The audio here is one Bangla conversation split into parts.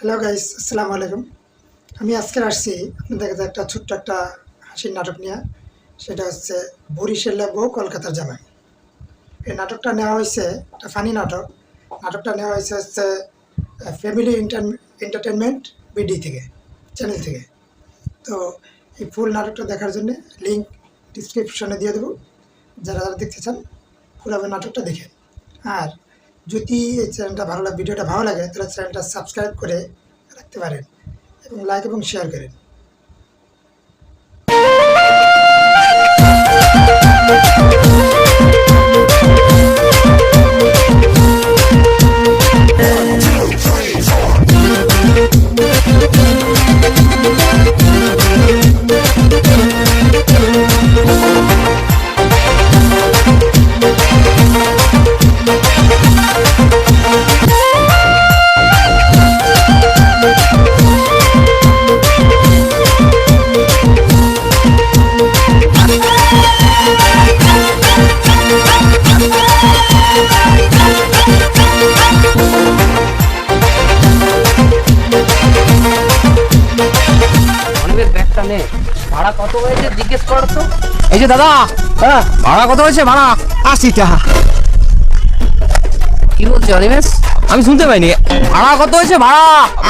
হ্যালো গাইস, আসসালামু আলাইকুম। আমি আজকে আসছি আপনাদের কাছে একটা ছোট্ট একটা হাসির নাটক নিয়ে। সেটা হচ্ছে বরিশালের বউ কলকাতার জামাই। এই নাটকটা নেওয়া হয়েছে একটা ফানি নাটক। নাটকটা নেওয়া হয়েছে হচ্ছে ফ্যামিলি এন্টারটেনমেন্ট বিডি থেকে, চ্যানেল থেকে। তো এই ফুল নাটকটা দেখার জন্য লিঙ্ক ডিসক্রিপশনে দিয়ে দেবো। যারা যারা দেখতে চান পুরোপুরি নাটকটা দেখেন। আর যদি এই চ্যানেলটা ভালো লাগে, ভিডিওটা ভালো লাগে, তাহলে চ্যানেলটা সাবস্ক্রাইব করে রাখতে পারেন এবং লাইক এবং শেয়ার করেন। ভাড়া কত হয়েছে জিজ্ঞেস করো তো। এই যে দাদা, হ্যাঁ ভাড়া কত হয়েছে? ভাড়া 80 টাকা। কি বলছে অনিমেষ? আমি শুনতে পাইনি। ভাড়া কত হয়েছে? ভাড়া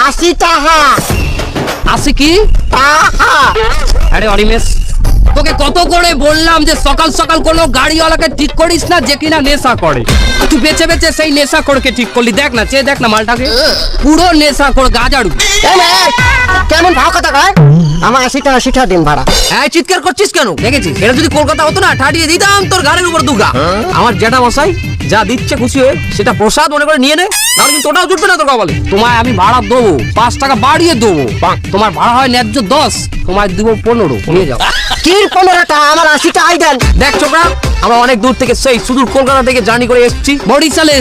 80 টাকা। 80 কি টাকা? আরে অনিমেষ, তোকে কত করে বললাম যে সকাল সকাল কোনো গাড়িওয়ালাকে ঠিক করিস না যে কিনা নেশা করে। তুই বেঁচে বেঁচে সেই নেশা করকে ঠিক করলি। দেখ না, চেয়ে দেখ না মালটাকে, পুরো নেশা কর গাজাড়ু। কেমন ভাড়া কথা কয়? আমার 80 টাকা শিখা দিন ভাড়া। হ্যাঁ, চিৎকার করছিস কেন? দেখেছিস, এটা যদি কলকাতা হতো না, ঠাটিয়ে দিতাম তোর গাড়ির উপর দুগা। আমার জ্যাঠা মশাই যা দিচ্ছে খুশি হয়ে সেটা প্রসাদ মনে করে নিয়ে নে, তাহলে কিন্তু ওটাও জুটবে না তোর কপালে। তোমায় আমি ভাড়া দেবো, 5 টাকা বাড়িয়ে দেবো। তোমার ভাড়া হয় ন্যায্য 10, তোমায় দিব 15, নিয়ে যাও। কি 15 টাকা? আমার 80 টাকাই দেন। দেখ ছোকরা, আমরা অনেক দূর থেকে, সেই সুদূর কলকাতা থেকে জার্নি করে এসেছি, বরিশালে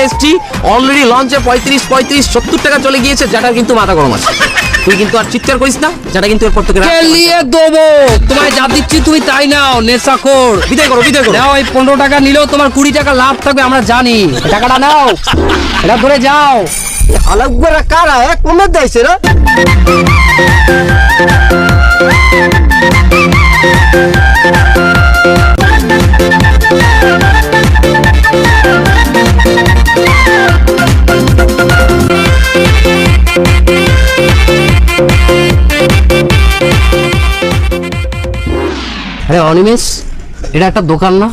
এসেছি। অলরেডি লঞ্চে 35-70 টাকা চলে গিয়েছে, যেটা কিন্তু মাথা গরম আছে। তুই কিন্তু আর চিৎকার করিস না, যেটা কিন্তু এরপর থেকে নিয়ে দেবো। তোমায় যা দিচ্ছি তুমি তাই নাও, নেশাখোর। বিদায় করো নাও। এই 15 টাকা নিলেও তোমার 20 টাকা লাভ থাকবে, আমরা জানি। টাকাটা নাও, এটা ধরে যাও। আলাপ করে কারা কমে দিয়েছে রে? আরে অনিমেষ, এটা একটা দোকান না?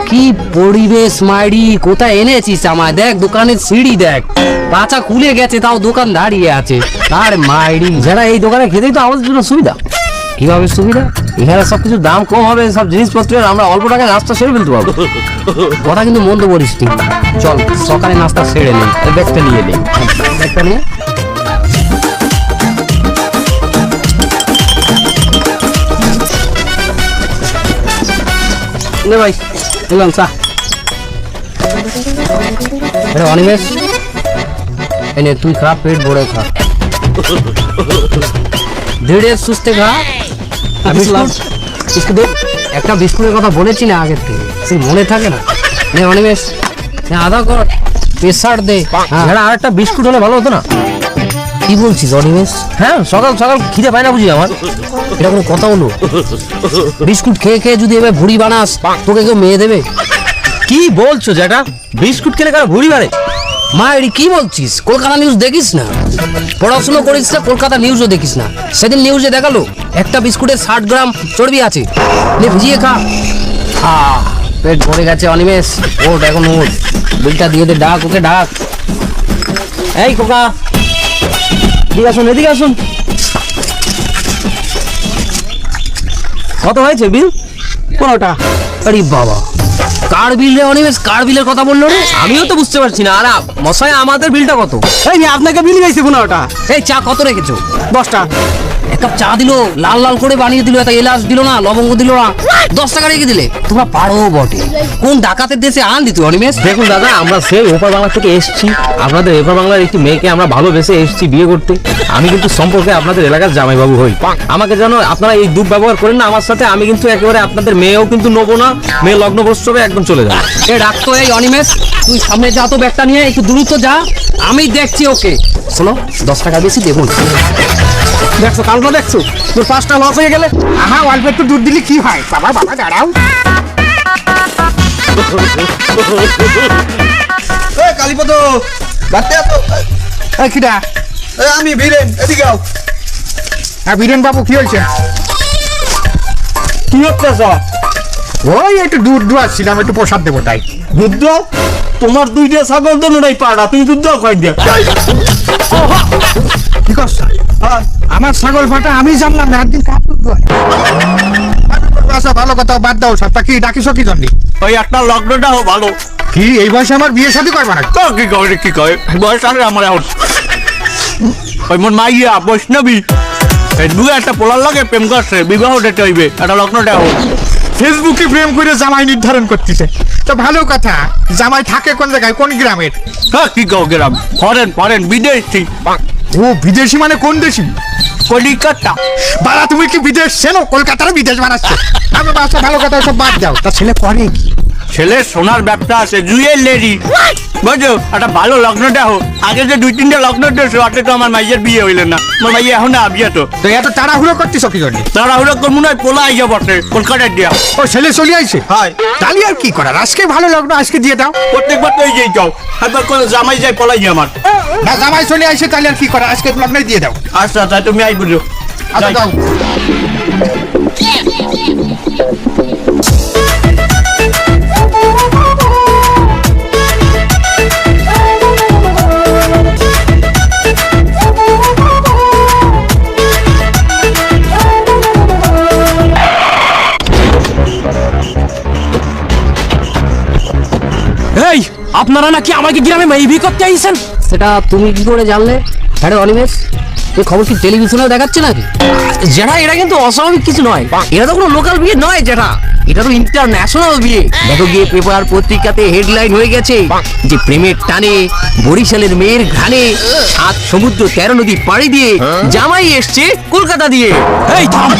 কি পরিবেশ মাইরি, কোথায় এনেছিস আমায়? দেখ দোকানের সিঁড়ি দেখ, বাচ্চা খুলে গেছে, তাও দোকান দাঁড়িয়ে আছে। আর মাইরি, যারা এই দোকানে খেতেই তো আমাদের জন্য সুবিধা। কিভাবে সুবিধা? এখানে সবকিছু দাম কম হবে, সব জিনিসপত্রের আমরা অল্প টাকায় নাস্তা সেরে ফেলতে পারবো। কথা কিন্তু মন্দ বলিস ঠিক। চল সকালে নাস্তা সেরে নেই, ব্যাগটা নিয়ে নেই। ব্যাগটা নিয়ে নে ভাই, এলাম চা। অনিমেষ, এনে তুই খা, পেট ভরে খা, ধীরে সুস্থে খা। একটা বিস্কুটের কথা বলেছি না আগের থেকে, সেই মনে থাকে না? নে অনিমেষ, আধা কর, প্রেসার দে। আর একটা বিস্কুট হলে ভালো হতো না? কি বলছিস অনিমেষ? হ্যাঁ, সকাল সকাল খিদে পায় না বুঝি আমার? এটা কোনো কথা হলো? বিস্কুট খেয়ে খেয়ে যদি এবার ভুড়ি বানাস, তোকে কেউ মেয়ে দেবে? কি বলছো যেটা? বিস্কুট খেলে কারো ভুড়ি বাড়ে? মা এটি কি বলছিস? কলকাতা নিউজ দেখিস না? পড়াশুনো করিস না, কলকাতা নিউজও দেখিস না? সেদিন নিউজে দেখালো একটা বিস্কুটে 60 গ্রাম চর্বি আছে, নে ভিজিয়ে খা। পেট ভরে গেছে অনিমেষ, ওঠ এখন ওঠ, বিলটা দিয়ে দে। ডাক ওকে, ডাক। এই কোকা, এদিকে আসুন, এদিকে আসুন। কত হয়েছে বিল? 15 টাকা। আরে বাবা, কার বিল রে অনিমেষ? কার বিলের কথা বললো রে? আমিও তো বুঝতে পারছি না। আর মশাই, আমাদের বিলটা কত? এই আপনাকে বিল গেছে 15 টাকা। এই চা কত রেখেছো? 10 টাকা। এক কাপ চা দিলো, লাল লাল করে বানিয়ে দিল, একটা এলাচ দিল না, লবঙ্গ দিল না, 10 টাকা রেখে দিলে। তোমরা পারো বটে, কোন ডাকাতের দেশে আনলি তুই অনিমেষ? দেখুন দাদা, আমরা সেই ওপার বাংলা থেকে এসেছি, আপনাদের এপার বাংলার একটি মেয়েকে আমরা ভালোবেসে এসেছি বিয়ে করতে। আমি কিন্তু সম্পর্কে আপনাদের এলাকার জামাইবাবু হই। আমাকে যেন আপনারা এই দুঃখ ব্যবহার করেন না আমার সাথে। আমি কিন্তু একেবারে আপনাদের মেয়েও কিন্তু নেবো না, মেয়ে লগ্ন প্রস্তাবে একদম চলে যাবে। এ ডাকতো এই অনিমেষ, তুই সামনে যা তো ব্যাগটা নিয়ে, একটু দ্রুত যা, আমি দেখছি ওকে। শোনো, 10 টাকা বেশি দেখুন। দেখছো কালকে দেখছো তোর 5টা লস হয়ে গেলে। আহা, অল্প একটু দুধ দিলে কি হয়? বাবা বাবা দাঁড়াও। এই কালীপদ বাড়তে এতো এই কিডা? আমি বীরেন, এদিকে আও। হ্যাঁ বীরেন বাবু, কি হয়েছে? কি হচ্ছে? ওই একটু দুধ দুয়াচ্ছিলাম, একটু প্রসাদ দেবো তাই। দুধ দাও? তোমার 2টা ছাগল তো নাই পাড়া, তুমি দুধ দাও কয় দিয়া? কি করছ? আমার ছাগল ফাটা আমি জানলাম না, একদিন কাপ দুধ দুয়ায়। আচ্ছা ভালো কথা, বাদ দাও সব। তা কি ডাকিস কি জন্যে? ওই একটা লগ্নটাও ভালো। কি এই বয়সে আমার বিয়ে শাদী করবা না? তো কি কয় কি কয় বয়স আরে আমার এখন ওই মোর মাইয়া বৈষ্ণবী এই দুই একটা পোলার লাগে প্রেম করছে, বিবাহ ডেটে হইবে, একটা লগ্নটা হোক। ফেসবুকে প্রেম করে জামাই নির্ধারণ করতেছে, তো ভালো কথা। জামাই থাকে কোন জায়গায়, কোন গ্রামের? হ্যাঁ কি কও গ্রাম? ফরেন ফরেন বিদেশি। ও বিদেশি মানে কোন দেশি? কলিকাতা। বাড়া তুমি কি বিদেশ চেনো? কলকাতার বিদেশ বানাচ্ছে। আমি বাচ্চা ভালো কথা সব বাদ দাও। তা ছেলে করে কি? ছেলের সোনার ব্যবসা আছে, জুয়েলারি। বুঝছো, একটা ভালো লগ্নটা হোক। আগে যে 2-3টা লগ্ন দিয়েছো, আগে তো আমার মাইয়ের বিয়ে হইলে না। আমার মাইয়া এখন না বিয়ে তো। তো এত তাড়াহুড়ো করতেছ কি জন্য? তারা হলো কোন মনে হয় পোলা আইয়া বটে, কলকাতায় দিয়া। ও ছেলে চলে আইছে? হয় তাহলে আর কি করার, আজকে ভালো লগ্ন, আজকে দিয়ে দাও। প্রত্যেকবার তো এই যেই যাও, একবার কোন জামাই যাই পলাই আমার। না জামাই চলে আইছে, তাহলে আর কি করার, আজকে লগ্নে দিয়ে দাও। আচ্ছা তাই তুমি আই বুঝো। আচ্ছা দাও। এই আপনারা নাকি আমাকে গ্রামে মেয়ে করতে আইছেন? সেটা তুমি কি করে জানলে? আরে অনিমেষ, এই খবর কি টেলিভিশনেও দেখাচ্ছে নাকি? যেটা এটা কিন্তু অস্বাভাবিক কিছু নয়, এটা তো কোনো লোকাল বিয়ে নয়, যেটা এটা তো ইন্টারন্যাশনাল বিয়ে। দেখো গিয়ে পেপার পত্রিকাতে হেডলাইন হয়ে গেছে যে প্রেমের টানে বরিশালের মেয়ের ঘানে 7 সমুদ্র 13 নদী পাড়ি দিয়ে জামাই এসছে কলকাতা দিয়ে। এই থাম,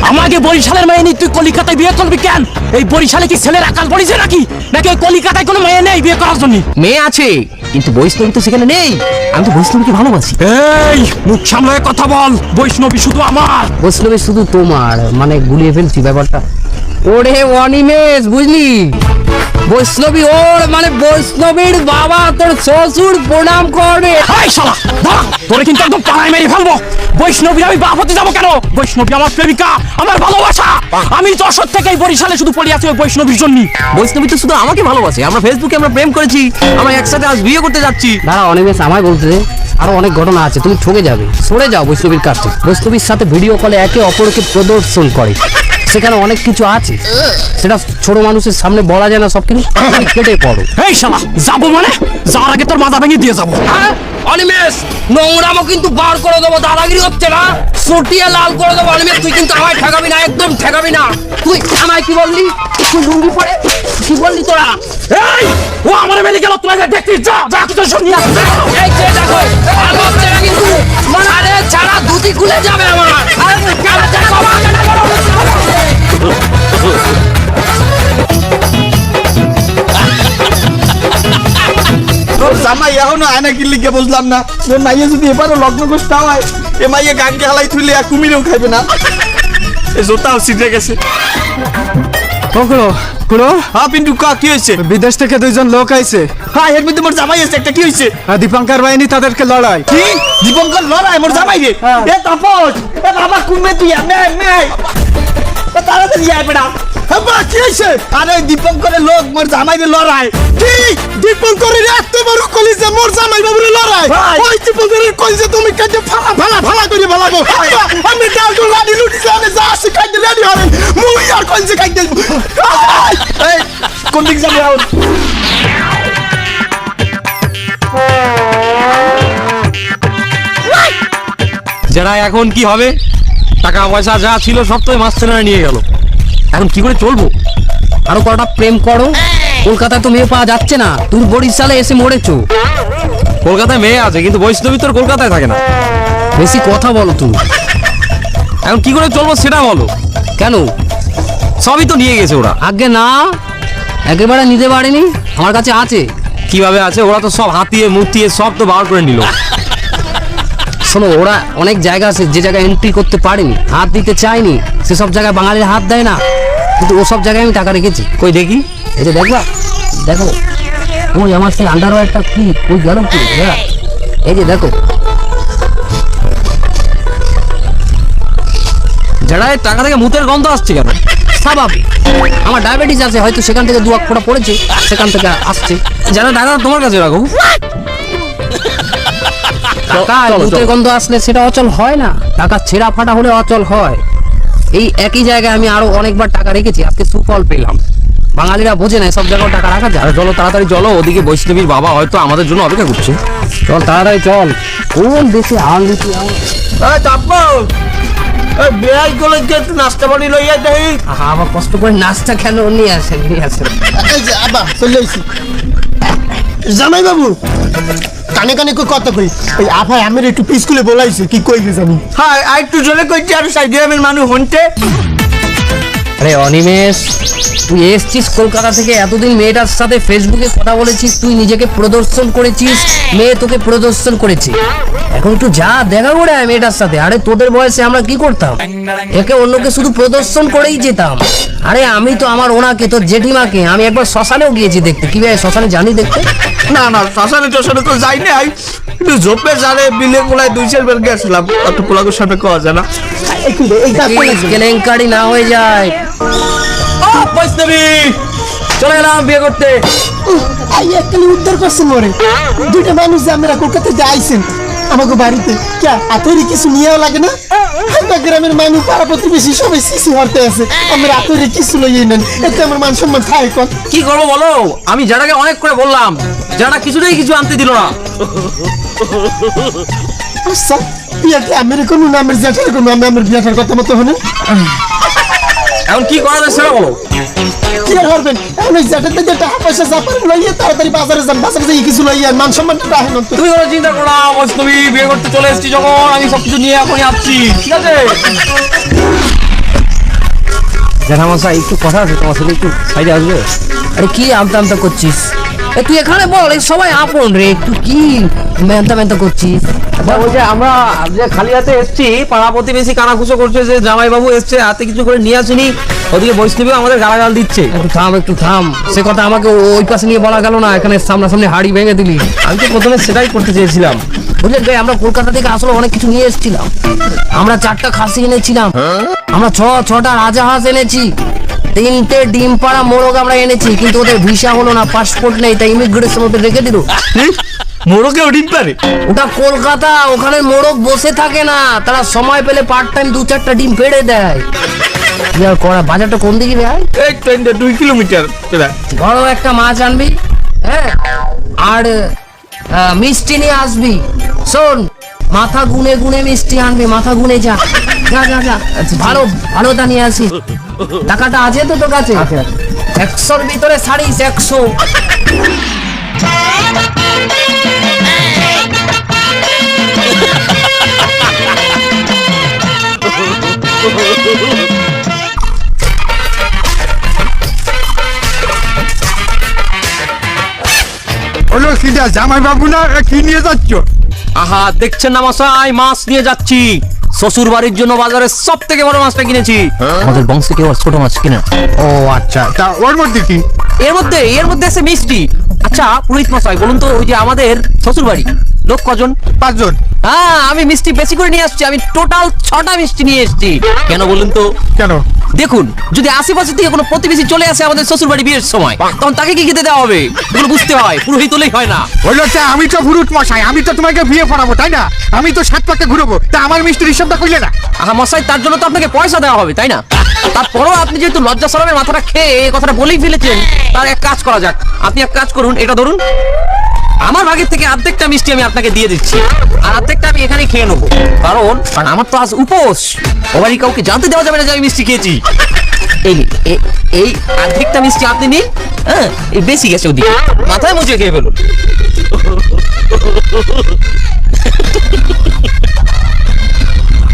আমাকে বরিশালের মেয়ে নিয়ে তুই কলিকাতায় বিয়ে করবি কেন? এই বরিশালে কি ছেলের আকাল পড়েছে নাকি? নাকি ওই কলিকাতায় কোনো মেয়ে নেই বিয়ে করার জন্য? মেয়ে আছে, কিন্তু বৈষ্ণবী তো সেখানে নেই। আমি তো বৈষ্ণবীকে ভালোবাসি। এই মুখ সামলায় কথা বল, বৈষ্ণবী শুধু আমার। বৈষ্ণবী শুধু তোমার, মানে গুলিয়ে ফেলছি ব্যাপারটা। ওরে অনিমেষ, বুঝলি? বৈষ্ণবী ওর, মানে বৈষ্ণবীর বাবা তোর শ্বশুর প্রণাম করবে। এই শালা দাঁড়া, তোরে কিন্তু একদম পাড়ায় মেরে ফেলবো। বৈষ্ণবীর আমি বাপ হতে যাবো কেন? বৈষ্ণবী আমার প্রেমিকা, আমার ভালোবাসা। আমি যশোর থেকে এই বরিশালে শুধু পড়ে আছি ওই বৈষ্ণবীর জন্য। বৈষ্ণবী তো শুধু আমাকে ভালোবাসে, আমরা ফেসবুকে আমরা প্রেম করেছি, আমরা একসাথে আজ বিয়ে করতে যাচ্ছি। দাঁড়া অনিমেষ, আমায় বলতে দে, আরো অনেক ঘটনা আছে, তুমি ঠকে যাবে। সরে যাও বৈষ্ণবীর কাছ থেকে। বৈষ্ণবীর সাথে ভিডিও কলে একে অপরকে প্রদর্শন করে, সেখানে অনেক কিছু আছে, সেটা ছোট মানুষের সামনে বলা যায় না সব কিছু। কেটে পড়ো। এই শালা যাবো মানে যাওয়ার আগে তোর মাথা ভেঙে দিয়ে যাবো। অনিমেষ, নোংরামও কিন্তু বার করে দেবো, দাদাগিরি হচ্ছে না, সটিয়ে লাল করে দেবো। অনিমেষ তুই কিন্তু আমায় ঠেকাবি না, একদম ঠেকাবি না। তুই আমায় কি বললি? তুই লুঙ্গি পরে কি বললি তোরা? এই ও আমার মেলে গেল, তোমাকে দেখতে যা যা কিছু শুনি না। এই যে দেখো আমার ছেলে কিন্তু মানে আরে ছাড়া ধুতি খুলে যাবে আমার। আরে কেন দেখো আমার কেন বলো? তোর জামাই এখনো আয়না কিনলি কে বুঝলাম না। তোর মাইয়ে যদি এবারও লগ্ন গোষ্ঠা হয়, এ মাইয়ে গানকে হালাই থুইলে আর কুমিরেও খাইবে না। এ জোতাও ছিটে গেছে। হ্যাঁ পিন্টু কা কি হয়েছে? বিদেশ থেকে 2 জন লোক আইছে। হ্যাঁ এর মধ্যে মোর জামাই আছে একটা, কি হয়েছে? দীপঙ্কর বাহিনী তাদেরকে লড়াই। কি দীপঙ্কর লড়াই মোর জামাই রে? এ তাপস, এ বাবা কুমে তুই মে তাড়াতাড়ি আয় বেটা। হ্যাঁ কি হয়েছে? আরে দীপঙ্করের লোক মোর জামাই রে লড়াই। কি দীপঙ্করের এত বড় কলিজা মোর জামাই বাবুরে লড়াই? ওই দীপঙ্করের কলিজা তুমি কেটে ফালা ফালা ফালা করে ফেলাবো। আমি ডালটো লাডি লুটি জানে যা আছে খাইতে রেডি হবেন, মুই আর কলিজা খাইতে। এই কোন দিক যাবে? যারা এখন কি হবে? টাকা পয়সা যা ছিল সব তো ওই মাছ ছেলেরা নিয়ে গেল। এখন কি করে চলবো? আরো কটা প্রেম করো, কলকাতায় তো মেয়ে পাওয়া যাচ্ছে না, তুমি বরিশালে এসে মরেছো। কলকাতায় মেয়ে আছে কিন্তু বৈষ্ণবী তোর কলকাতায় থাকে না। বেশি কথা বলো তুমি। এখন কি করে চলবো সেটা বলো। কেন? সবই তো নিয়ে গেছে ওরা। আগে না, একেবারে নিতে পারেনি, আমার কাছে আছে। কিভাবে আছে? ওরা তো সব হাতিয়ে মুতিয়ে সব তো বার করে নিল। শোনো, ওরা অনেক জায়গা আছে যে জায়গায় এন্ট্রি করতে পারেনি, হাত দিতে চায়নি, সেসব জায়গায় বাঙালির হাত দেয় না, কিন্তু ওসব জায়গায় আমি টাকা রেখেছি। কই দেখি। এই যে দেখবা, দেখো ওই আমার সেই আন্ডারওয়্যারটা কি ওই গেল কি, এই যে দেখো। যারা এই টাকা থেকে মুতের গন্ধ আসছে কেন? স্বাভাবিক, আমার ডায়াবেটিস আছে, হয়তো সেখান থেকে দু এক ফোঁটা পড়েছে, সেখান থেকে আসছে। যারা টাকা তোমার কাছে রাখো। টাকা চলো, ভূতের চলো। গন্ধ আসলে সেটা অচল হয় না, টাকা ছেঁড়া ফাটা হলে অচল হয়। এই একই জায়গায় আমি আরো অনেকবার টাকা রেখেছি, আজকে সুফল পেলাম। বাঙালিরা বোঝে না সব জায়গায় টাকা রাখা যায়। আরে চলো তাড়াতাড়ি চলো, ওদিকে বৈষ্ণবীর বাবা হয়তো আমাদের জন্য অপেক্ষা করছে। চল তাড়াতাড়ি চল, কোন দেশে আনলিতি এই তাপস, এই বেয়াই গুলো যে একটু নাস্তা পানি লইয়া যাই। আবার কষ্ট করে নাচটা কেন নিয়ে আসেন, নিয়ে আসেন। এই যে আবা চলে আইছি। জামাই বাবু কানে কানে কই কথা কই, ওই আফাই আমের একটু পিসকুলে বলাইছে কি কইবে জানি। হ্যাঁ আর একটু জোরে কইছি আর সাইড গ্রামের মানুষ হনতে। আরে অনিমেষ, তুই এসছিস কলকাতা থেকে, এতদিন মেয়েটার সাথে ফেসবুকে কথা বলেছিস, তুই নিজেকে প্রদর্শন করেছিস, মেয়ে তোকে প্রদর্শন করেছে। এখন একটু যা দেখা করে আয় মেয়েটার সাথে। আরে তোদের বয়সে আমরা কি করতাম, একে অন্যকে শুধু প্রদর্শন করেই যেতাম। আরে আমি তো আমার ওনাকে, তোর জেঠিমাকে আমি একবার শ্মশানেও গিয়েছি দেখতে। কি ভাই শ্মশানে জানি দেখতে? না না শ্মশানে টশানে তো যাই নাই, একটু ঝোপে জানে বিলে কোলায় 2-4 বার গেছিলাম, অত পোলাগোর সামনে কওয়া যায় না। কেলেঙ্কারি না হয়ে যায়। ও বৈষ্ণবী, চলে এলাম বিয়ে করতে। আই একখানি উদ্ধার করছেন মরে দুইটা মানুষ যে আমরা কলকাতাতে আইছেন আমাকে বাড়িতে, কে আতরি কিছু নিয়েও লাগে না? আমরা গ্রামের মানুষ পাড়া প্রতিবেশী সবাই শিশু হরতে আছে, আমরা আতরি কিছু লইয়ে নেন, এতে আমার মান সম্মান থাকে কত। কি করবো বলো? আমি যারাকে অনেক করে বললাম, যারা কিছুতেই কিছু আনতে দিল না। আচ্ছা বিয়াতে আমের কোনো নামের জ্যাঠার কোনো আমার বিয়াটার কথা মতো হনে এখন কি করা যায় সেটা বলো। কি আর করবেন? এখন ওই জ্যাঠাতে যে টাকা পয়সা চাপার লইয়ে তাড়াতাড়ি বাজারে যান, বাজারে যাই কিছু লইয়ে মান সম্মানটা রাখেন অন্তত। তুমি কোনো চিন্তা করো না বৈষ্ণবী, বিয়ে করতে চলে এসেছি যখন আমি সবকিছু নিয়ে এখনই আসছি, ঠিক আছে? জ্যাঠামশাই একটু কথা আছে তোমার সাথে, একটু সাইডে আসবে? আরে কি আমতা আমতা করছিস? এ তুই এখানে বল, এই সবাই আপন রে, তুই কি মেনতা মেনতা করছিস? ওই যে আমরা যে খালি হাতে এসেছি, পাড়া প্রতিবেশী কানাকুচো করছে যে জামাই বাবু এসছে হাতে কিছু করে নিয়ে আসেনি, ওদিকে বৈষ্ণবী আমাদের গালাগাল দিচ্ছে। একটু থাম, একটু থাম, সে কথা আমাকে ওই পাশে নিয়ে বলা গেল না, এখানে সামনাসামনি হাড়ি ভেঙে দিলি। আমি তো প্রথমে সেটাই করতে চেয়েছিলাম। বুঝলেন ভাই, আমরা কলকাতা থেকে আসলে অনেক কিছু নিয়ে এসেছিলাম। আমরা 4টা খাসি এনেছিলাম, আমরা 6টা রাজাহাঁস এনেছি, 3টে ডিম পাড়া মোরগ আমরা এনেছি, কিন্তু ওদের ভিসা হলো না, পাসপোর্ট নেই, তাই ইমিগ্রেশন ওদের রেখে দিল। মোড়কে উঠিন পারে ওটা কলকাতা, ওখানে মোরগ বসে থাকে না, তারা সময় পেলে পার্ট টাইম 2-4টা ডিম পেড়ে দেয়। কি আর করা, বাজারটা কোন দিকে ভাই? এই 2 কিলোমিটার প্রায়। বড় একটা মাছ আনবি, হ্যাঁ, আর মিষ্টি নিয়ে আসবি। শোন, মাথা গুনে গুনে মিষ্টি আনবি, মাথা গুনে যা যা যা যা, ভালো ভালোটা নিয়ে আসিস। টাকাটা আছে তো তোর কাছে? 100-র ভিতরে ছাড়িস 100। হলো সিধা জামাই বাবু না, কি নিয়ে যাচ্ছ? আহা দেখছেন না মশাই, মাছ নিয়ে যাচ্ছি। শ্বশুর বাড়ির জন্য বাজারে সব থেকে বড় মাছটা কিনেছি। আমাদের বংশে কেউ আর ছোট মাছ কিনে না। ও আচ্ছা, তা ওর মধ্যে কি? এর মধ্যে আছে মিষ্টি। আচ্ছা পুরোহিত মশাই বলুন তো, ওই যে আমাদের শ্বশুর বাড়ি লোক কজন? 5 জন। হ্যাঁ, আমি মিষ্টি বেশি করে নিয়ে আসছি, আমি টোটাল 6টা মিষ্টি নিয়ে এসেছি। কেন বলুন তো? কেন? দেখুন, যদি আশেপাশে থেকে কোনো প্রতিবেশী চলে আসে আমাদের শ্বশুর বাড়ি বিয়ের সময়, তখন তাকে কি খেতে দেওয়া হবে এগুলো বুঝতে হয়, পুরোহিত হলেই হয় না। হলো তা আমি তো ভুরুট মশাই, আমি তো তোমাকে বিয়ে পড়াবো তাই না? আমি তো 7 পাকে ঘুরবো, তা আমার মিষ্টির হিসাবটা কইলে না? আহা মশাই, তার জন্য তো আপনাকে পয়সা দেওয়া হবে তাই না? তারপরেও আপনি যেহেতু লজ্জা শরমের মাথাটা খেয়ে এই কথাটা বলেই ফেলেছেন, তার এক কাজ করা যাক। আপনি এক কাজ করুন, এটা ধরুন, আমার ভাগের থেকে অর্ধেকটা মিষ্টি আমি আপনাকে দিয়ে দিচ্ছি আর অর্ধেকটা আমি এখানে খেয়ে নেবো, কারণ আমার তো আজ উপোস। ও বাড়ি কাউকে জানতে দেওয়া যাবে না যে আমি মিষ্টি খেয়েছি। এই নিন, এই অর্ধেকটা মিষ্টি আপনি নিন। হ্যাঁ, এই বেশি গেছে ওদিকে, মাথায় মুছিয়ে খেয়ে ফেলুন।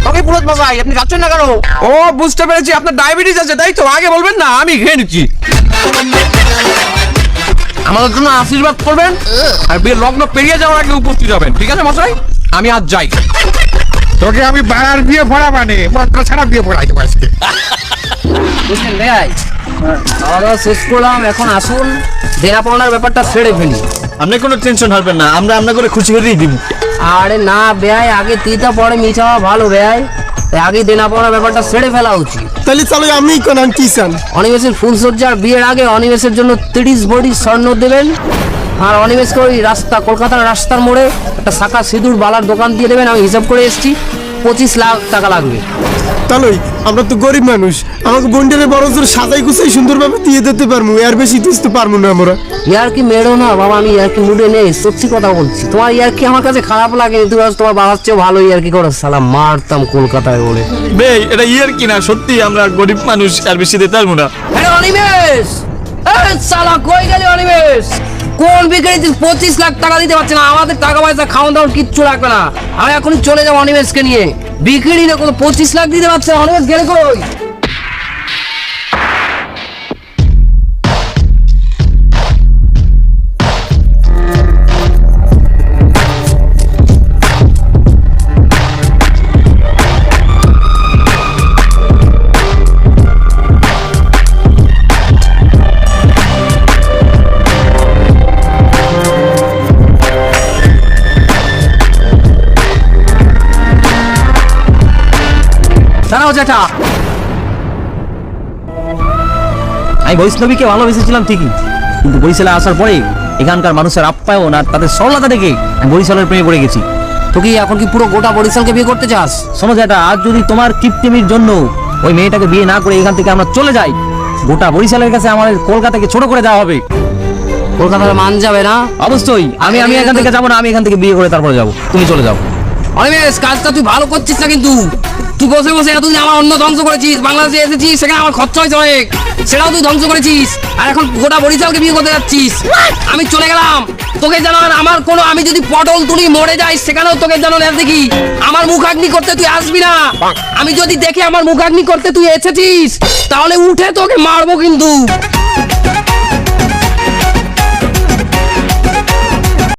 ওকে পুরোত মশাই, আপনি যাচ্ছেন না কেন? ও বুঝতে পেরেছি, আপনার ডায়াবেটিস আছে তাই তো? আগে বলবেন না, আমি খেয়ে নিচ্ছি। আমাদের জন্য আশীর্বাদ করবেন আর বিয়ের লগ্ন পেরিয়ে যাওয়ার আগে উপস্থিত হবেন, ঠিক আছে মশাই? আমি আজ যাই। তোকে আমি বাড়ার বিয়ে পড়া মানে মন্ত্র ছাড়া বিয়ে পড়াই দেবো আজকে। বুঝলেন ভাই, খাওয়া দাওয়া শেষ করলাম, এখন আসুন দেনা পাওনার ব্যাপারটা ছেড়ে ফেলি। আপনি কোনো টেনশন হবেন না, আমরা আপনার করে খুশি করেই দিব। আরে না বেয়াই, আগে তিতা পরে মিঠা হওয়া ভালো বেয়াই, তাই আগে দেনা পাওনার ব্যাপারটা ছেড়ে ফেলা উচিত। তাহলে চলো আমি কোন কি চান? অনিমেষের ফুলসজ্জার বিয়ের আগে অনিমেষের জন্য 30 ভরি স্বর্ণ দেবেন, আর অনিমেষকে ওই রাস্তা, কলকাতার রাস্তার মোড়ে একটা শাখা সিঁদুর বালার দোকান দিয়ে দেবেন। আমি হিসাব করে এসেছি 25 লাখ টাকা লাগবে। তাহলেই আমরা তো গরিব মানুষ, আমাকে বন্ডেলে বড় জোর সাজাই গুছাই সুন্দরভাবে দিয়ে দিতে পারবো, এর বেশি দিতে পারবো না আমরা। ইয়ার কি মেরো না বাবা, আমি ইয়ার কি মুডে নেই, সত্যি কথা বলছি। তোমার ইয়ার কি আমার কাছে খারাপ লাগে, তুমি আজ তোমার বাবার চেয়েও ভালো ইয়ার কি করো, সালা মারতাম কলকাতায় বলে। বেই এটা ইয়ার কিনা, সত্যি আমরা গরিব মানুষ, আর বেশি দিতে পারবো না। আরে অনিমেষ, এই সালা কই গেলি অনিমেষ? কোন বিক্রি 25 লাখ টাকা দিতে পারছে না? আমাদের টাকা পয়সা খাওয়ান দাওয়ান কিচ্ছু লাগবে না, আমি এখনই চলে যাবো অনিমেষকে নিয়ে। বিক্রি না, কোনো 25 লাখ দিতে পারছে না। অনিমেষ গেলে কই? দাঁড়াও জ্যাঠা, আমি বৈষ্ণবীকে ভালোবেসেছিলাম ঠিকই, কিন্তু বরিশালে আসার পরে এখানকার মানুষের আপ্যায়ন আর তাদের সরলতা দেখে আমি বরিশালের প্রেমে পড়ে গেছি। তো কি এখন কি পুরো গোটা বরিশালকে বিয়ে করতে চাস? শোনো যেটা, আজ যদি তোমার কিপটিমির জন্য ওই মেয়েটাকে বিয়ে না করে এখান থেকে আমরা চলে যাই, গোটা বরিশালের কাছে আমাদের কলকাতাকে ছোট করে দেওয়া হবে। কলকাতার মান যাবে না? অবশ্যই। আমি এখান থেকে যাবো না, আমি এখান থেকে বিয়ে করে তারপরে যাবো, তুমি চলে যাও। অনিমেষ, কাজটা তুই ভালো করছিস না কিন্তু। তুই বসে বসে এতদিন আমার অন্য ধ্বংস করেছিস, বাংলাদেশে এসেছিস, সেখানে আমার খরচা হয়েছে অনেক, সেটাও তুই ধ্বংস করেছিস, আর এখন গোটা বরিশালকে বিয়ে করতে যাচ্ছিস। আমি চলে গেলাম, তোকে যেন আর আমার কোনো, আমি যদি পটল তুলি মরে যাই সেখানেও তোকে যেন না দেখি। আমার মুখাগ্নি করতে তুই আসবি না। আমি যদি দেখি আমার মুখাগ্নি করতে তুই এসেছিস, তাহলে উঠে তোকে মারবো কিন্তু।